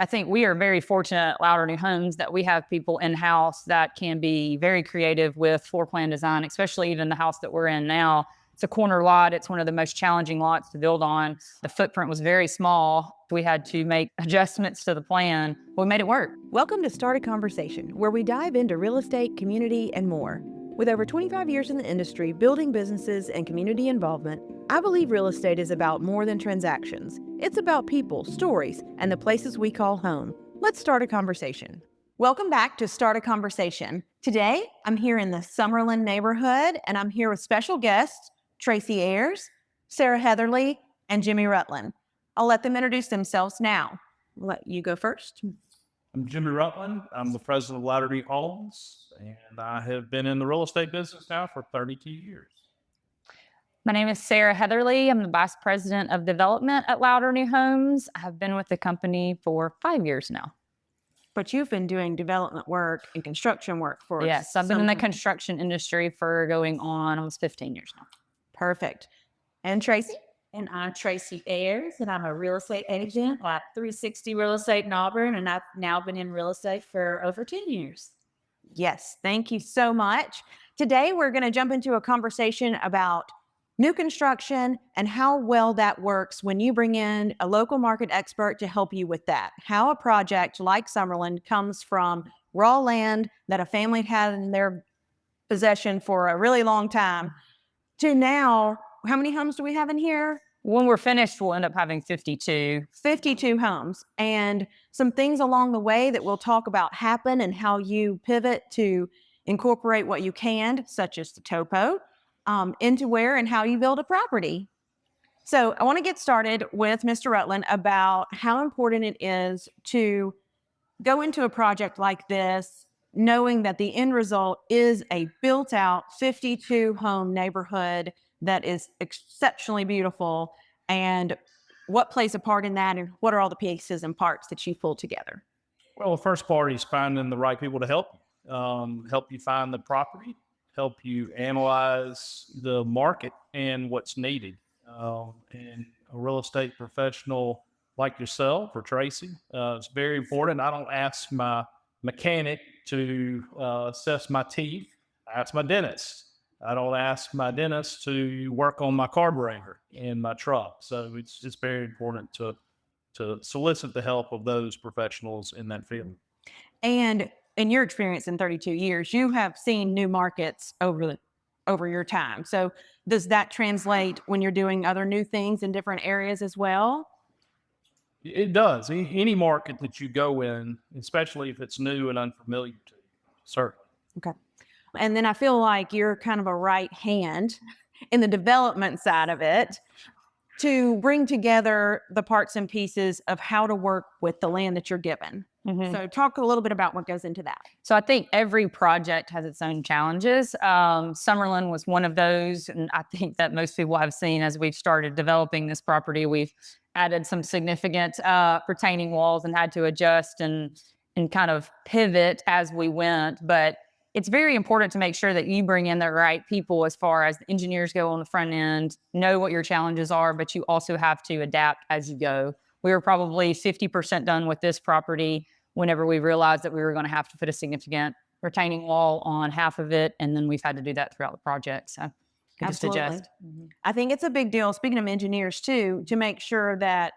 I think we are very fortunate at Louder New Homes that we have people in-house that can be very creative with floor plan design, especially even the house that we're in now. It's a corner lot. It's one of the most challenging lots to build on. The footprint was very small. We had to make adjustments to the plan. We made it work. Welcome to Start a Conversation, where we dive into real estate, community, and more. With over 25 years in the industry, building businesses and community involvement, I believe real estate is about more than transactions. It's about people, stories, and the places we call home. Let's start a conversation. Welcome back to Start a Conversation. Today, I'm here in the Summerlin neighborhood, and I'm here with special guests, Tracy Ayers, Sarah Heatherly, and Jimmy Rutland. I'll let them introduce themselves now. I'll let you go first. I'm Jimmy Rutland. I'm the president of Louder New Homes, and I have been in the real estate business now for 32 years. My name is Sarah Heatherly. I'm the vice president of development at Louder New Homes. I've been with the company for 5 years now. But you've been doing development work and construction work for Yes, I've been in the construction industry for going on almost 15 years now. Perfect. And Tracy? And I'm Tracy Ayers, and I'm a real estate agent at 360 Real Estate in Auburn, and I've now been in real estate for over 10 years. Yes, thank you so much. Today, we're going to jump into a conversation about new construction and how well that works when you bring in a local market expert to help you with that. How a project like Summerlin comes from raw land that a family had in their possession for a really long time to now, how many homes do we have in here? When we're finished, we'll end up having 52. 52 homes, and some things along the way that we'll talk about happen and how you pivot to incorporate what you can, such as the topo, into where and how you build a property. So I want to get started with Mr. Rutland about how important it is to go into a project like this, knowing that the end result is a built out 52 home neighborhood that is exceptionally beautiful, and what plays a part in that, and what are all the pieces and parts that you pull together? Well, the first part is finding the right people to help you find the property, help you analyze the market and what's needed. And a real estate professional like yourself or Tracy, it's very important. I don't ask my mechanic to assess my teeth. I ask my dentist. I don't ask my dentist to work on my carburetor in my truck. So it's very important to solicit the help of those professionals in that field. And in your experience in 32 years, you have seen new markets over your time. So does that translate when you're doing other new things in different areas as well? It does. Any market that you go in, especially if it's new and unfamiliar to you, certainly. Okay. And then I feel like you're kind of a right hand in the development side of it to bring together the parts and pieces of how to work with the land that you're given. Mm-hmm. So talk a little bit about what goes into that. So I think every project has its own challenges. Summerlin was one of those. And I think that most people have seen as we've started developing this property, we've added some significant retaining walls and had to adjust and kind of pivot as we went. But it's very important to make sure that you bring in the right people as far as the engineers go on the front end, know what your challenges are, but you also have to adapt as you go. We were probably 50% done with this property whenever we realized that we were going to have to put a significant retaining wall on half of it. And then we've had to do that throughout the project. So just adjust. Mm-hmm. I think it's a big deal, speaking of engineers too, to make sure that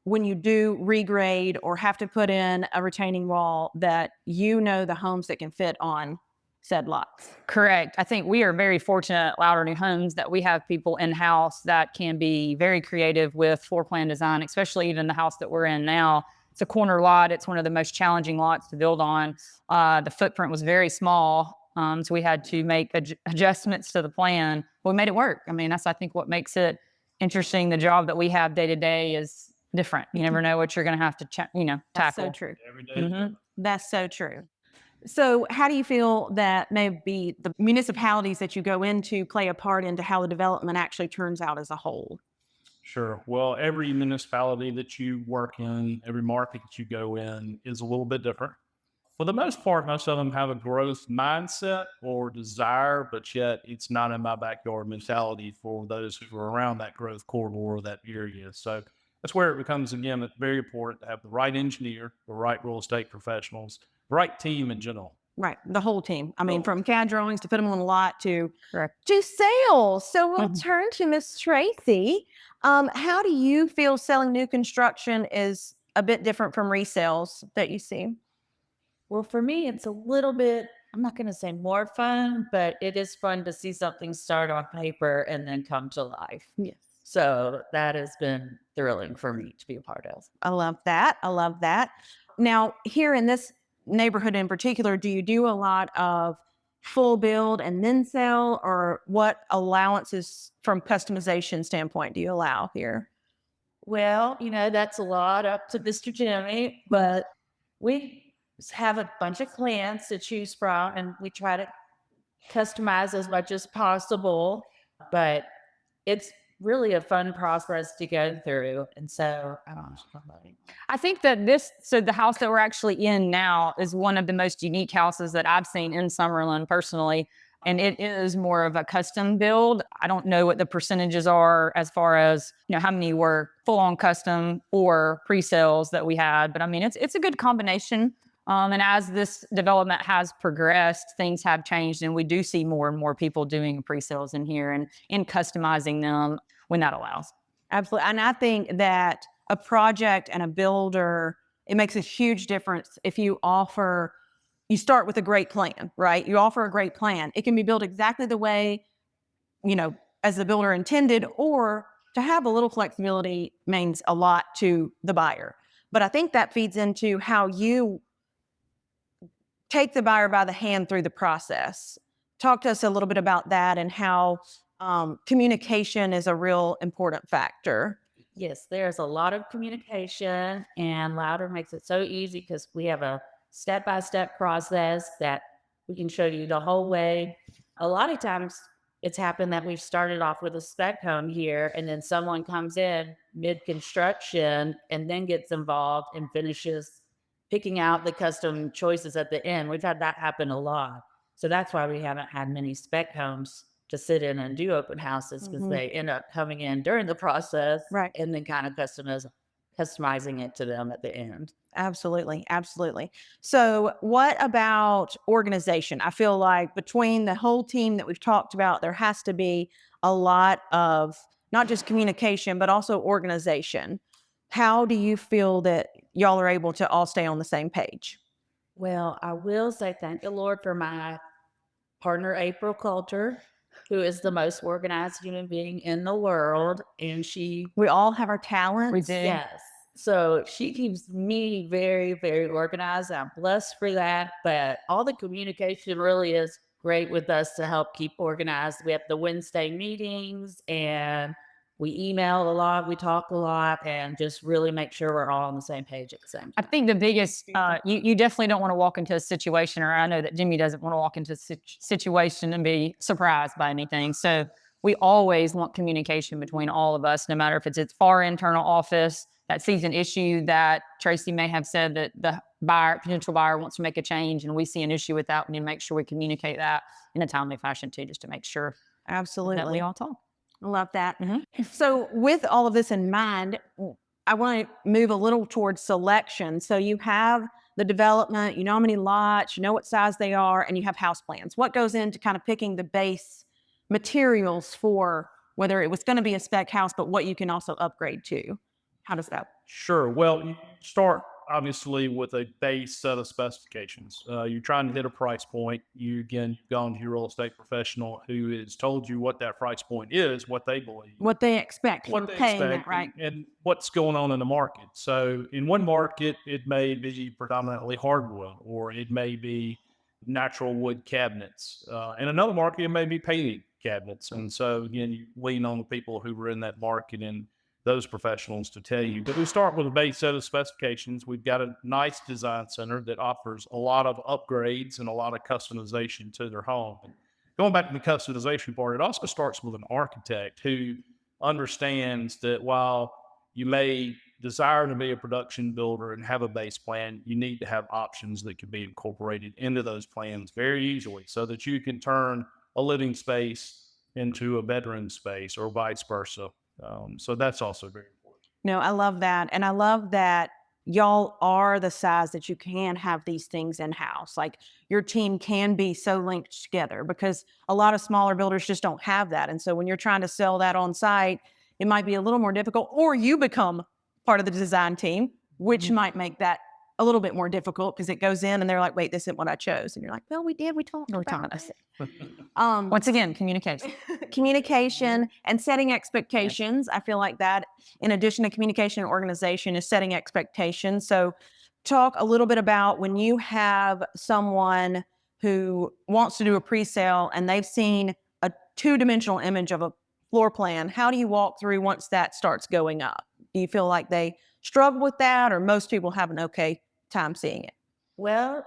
when you do regrade or have to put in a retaining wall, that you know the homes that can fit on said lots. Correct. I think we are very fortunate at Louder New Homes that we have people in-house that can be very creative with floor plan design, especially even the house that we're in now. It's a corner lot. It's one of the most challenging lots to build on. The footprint was very small, so we had to make adjustments to the plan. We made it work. I mean, that's, I think, what makes it interesting. The job that we have day to day is different. You never know what you're going to have to, tackle. That's so true. Every day. Mm-hmm. That's so true. So how do you feel that maybe the municipalities that you go into play a part into how the development actually turns out as a whole? Sure. Well, every municipality that you work in, every market that you go in is a little bit different. For the most part, most of them have a growth mindset or desire, but yet it's not in my backyard mentality for those who are around that growth corridor or that area. So That's where it becomes, again, it's very important to have the right engineer, the right real estate professionals, the right team in general. Right. The whole team. I mean, So, from CAD drawings to put them on the lot Correct. to sales. So we'll Mhm. turn to Miss Tracy. How do you feel selling new construction is a bit different from resales that you see? Well, for me, it's a little bit, I'm not going to say more fun, but it is fun to see something start on paper and then come to life. Yes. So that has been thrilling for me to be a part of. I love that. I love that. Now, here in this neighborhood in particular, do you do a lot of full build and then sell, or what allowances from customization standpoint do you allow here? Well, that's a lot up to Mr. Jimmy, but we have a bunch of clients to choose from and we try to customize as much as possible. But it's really a fun process to go through. And so I don't know. Somebody. I think that the house that we're actually in now is one of the most unique houses that I've seen in Summerlin personally. And it is more of a custom build. I don't know what the percentages are as far as, how many were full on custom or pre-sales that we had. But I mean, it's a good combination. And as this development has progressed, things have changed, and we do see more and more people doing pre-sales in here and in customizing them when that allows. Absolutely. And I think that a project and a builder, it makes a huge difference if you start with a great plan, right? You offer a great plan. It can be built exactly the way, as the builder intended, or to have a little flexibility means a lot to the buyer. But I think that feeds into how you take the buyer by the hand through the process. Talk to us a little bit about that and how communication is a real important factor. Yes, there's a lot of communication, and Louder makes it so easy because we have a step by step process that we can show you the whole way. A lot of times it's happened that we've started off with a spec home here, and then someone comes in mid construction and then gets involved and finishes picking out the custom choices at the end. We've had that happen a lot. So that's why we haven't had many spec homes to sit in and do open houses because they end up coming in during the process Right. and then kind of customizing it to them at the end. Absolutely. Absolutely. So, what about organization? I feel like between the whole team that we've talked about, there has to be a lot of not just communication, but also organization. How do you feel that y'all are able to all stay on the same page? Well, I will say thank the Lord for my partner, April Coulter, who is the most organized human being in the world. And she, We all have our talents. We do. yes. So she keeps me very, very organized. I'm blessed for that. But all the communication really is great with us to help keep organized. We have the Wednesday meetings and we email a lot, we talk a lot, and just really make sure we're all on the same page at the same I time. think the biggest, you definitely don't want to walk into a situation, or I know that Jimmy doesn't want to walk into a situation and be surprised by anything. So we always want communication between all of us, no matter if it's our internal office that sees an issue that Tracy may have said that the potential buyer wants to make a change, and we see an issue with that. We need to make sure we communicate that in a timely fashion too, just to make sure that we Absolutely. all talk. I love that. Mhm. So, with all of this in mind, I want to move a little towards selection. So, you have the development, you know how many lots, you know what size they are, and you have house plans. What goes into kind of picking the base materials for whether it was going to be a spec house, but what you can also upgrade to? How does that? Sure. Well, you start obviously with a base set of specifications. You're trying to hit a price point. You've gone to your real estate professional who has told you what that price point is, what they believe, What they expect what from they paying expect, that, right? and what's going on in the market. So, in one market, it may be predominantly hardwood, or it may be natural wood cabinets. In another market, it may be painted cabinets. And so, again, you lean on the people who were in that market and those professionals to tell you. But we start with a base set of specifications. We've got a nice design center that offers a lot of upgrades and a lot of customization to their home. And going back to the customization part, it also starts with an architect who understands that while you may desire to be a production builder and have a base plan, you need to have options that can be incorporated into those plans very easily so that you can turn a living space into a bedroom space or vice versa. So that's also very important. No, I love that. And I love that y'all are the size that you can have these things in house. Like your team can be so linked together because a lot of smaller builders just don't have that. And so when you're trying to sell that on site, it might be a little more difficult, or you become part of the design team, which might make that a little bit more difficult because it goes in and they're like, wait, this isn't what I chose. And you're like, well, we did. We talked about this. Once again, communication. Communication and setting expectations. I feel like that, in addition to communication and organization, is setting expectations. So, talk a little bit about when you have someone who wants to do a pre-sale and they've seen a two-dimensional image of a floor plan. How do you walk through once that starts going up? Do you feel like they struggle with that, or most people have an okay time seeing it? Well,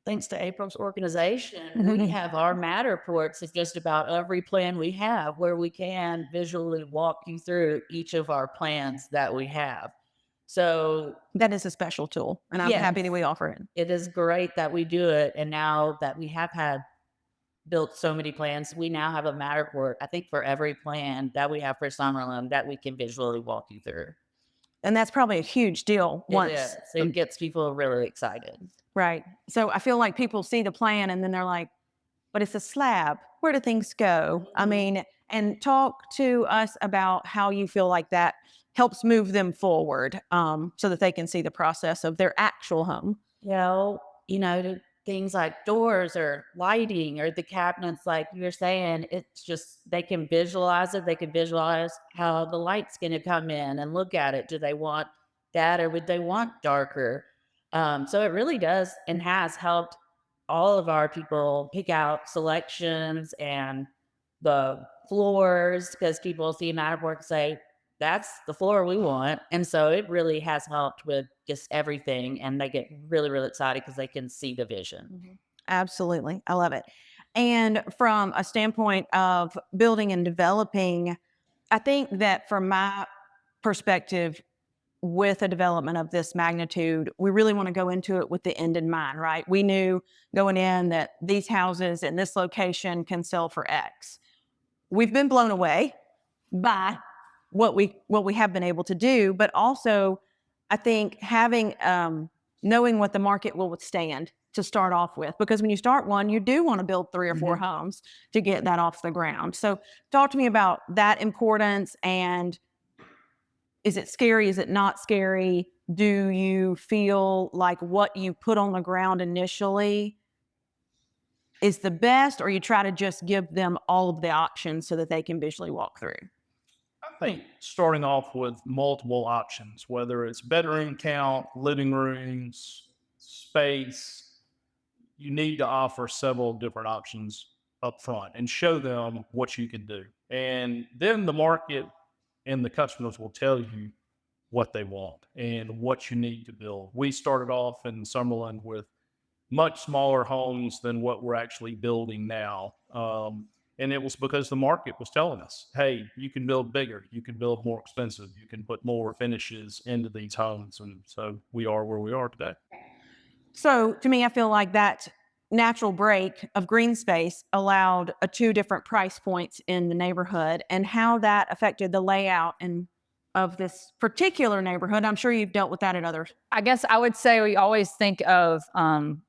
thanks to April's organization, we have our matter reports. It's just about every plan we have where we can visually walk you through each of our plans that we have. So That is a special tool, and I'm happy that we offer it. it is great that we do it. And now that we have had built so many plans, we now have a matter report, I think, for every plan that we have for Summerlin that we can visually walk you through. And that's probably a huge deal It is. It gets people really excited. Right. So I feel like people see the plan and then they're like, but it's a slab. Where do things go? I mean, and talk to us about how you feel like that helps move them forward, so that they can see the process of their actual home. The things like doors or lighting or the cabinets, like you were saying, it's just they can visualize it. They can visualize how the light's going to come in and look at it. Do they want that or would they want darker? So it really does and has helped all of our people pick out selections and the floors, because people see Matterport and say, that's the floor we want. And so it really has helped with just everything. And they get really, really excited because they can see the vision. Absolutely. I love it. And from a standpoint of building and developing, I think that from my perspective, with a development of this magnitude, we really want to go into it with the end in mind, right? We knew going in that these houses in this location can sell for X. We've been blown away by what we have been able to do, but also I think having knowing what the market will withstand to start off with, because when you start one, you do want to build 3 or 4 homes to get that off the ground. So talk to me about that importance, and is it scary? Is it not scary? Do you feel like what you put on the ground initially is the best, or you try to just give them all of the options so that they can visually walk through? I think starting off with multiple options, whether it's bedroom count, living rooms, space, you need to offer several different options up front and show them what you can do. And then the market and the customers will tell you what they want and what you need to build. We started off in Summerlin with much smaller homes than what we're actually building now. And it was because the market was telling us, hey, you can build bigger, you can build more expensive, you can put more finishes into these homes. And so we are where we are today. So to me, I feel like that natural break of green space allowed 2 different price points in the neighborhood, and how that affected the layout and of this particular neighborhood. I'm sure you've dealt with that at others. I guess I would say we always think of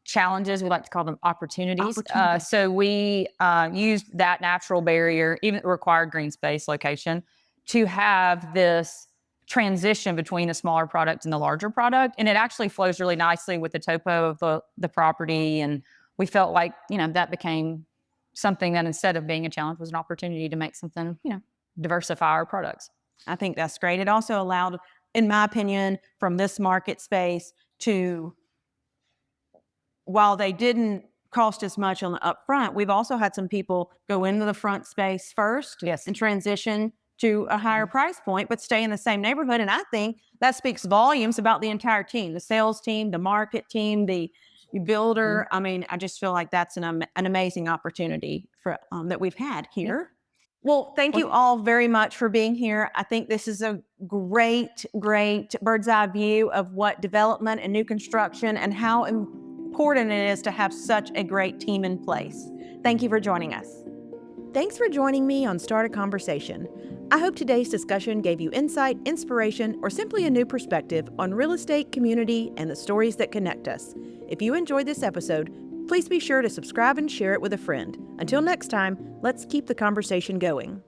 challenges. We like to call them opportunities. So we used that natural barrier, even the required green space location, to have this transition between the smaller product and the larger product. And it actually flows really nicely with the topo of the property. And we felt like, that became something that, instead of being a challenge, was an opportunity to make something, diversify our products. I think that's great. It also allowed, in my opinion, from this market space to, while they didn't cost as much on the upfront, we've also had some people go into the front space first and transition to a higher price point, but stay in the same neighborhood. And I think that speaks volumes about the entire team, the sales team, the market team, the builder. I mean, I just feel like that's an amazing opportunity for that we've had here. Well, thank you all very much for being here. I think this is a great bird's eye view of what development and new construction and how important it is to have such a great team in place. Thank you for joining us. Thanks for joining me on Start a Conversation. I hope today's discussion gave you insight, inspiration, or simply a new perspective on real estate, community, and the stories that connect us. If you enjoyed this episode, please be sure to subscribe and share it with a friend. Until next time, let's keep the conversation going.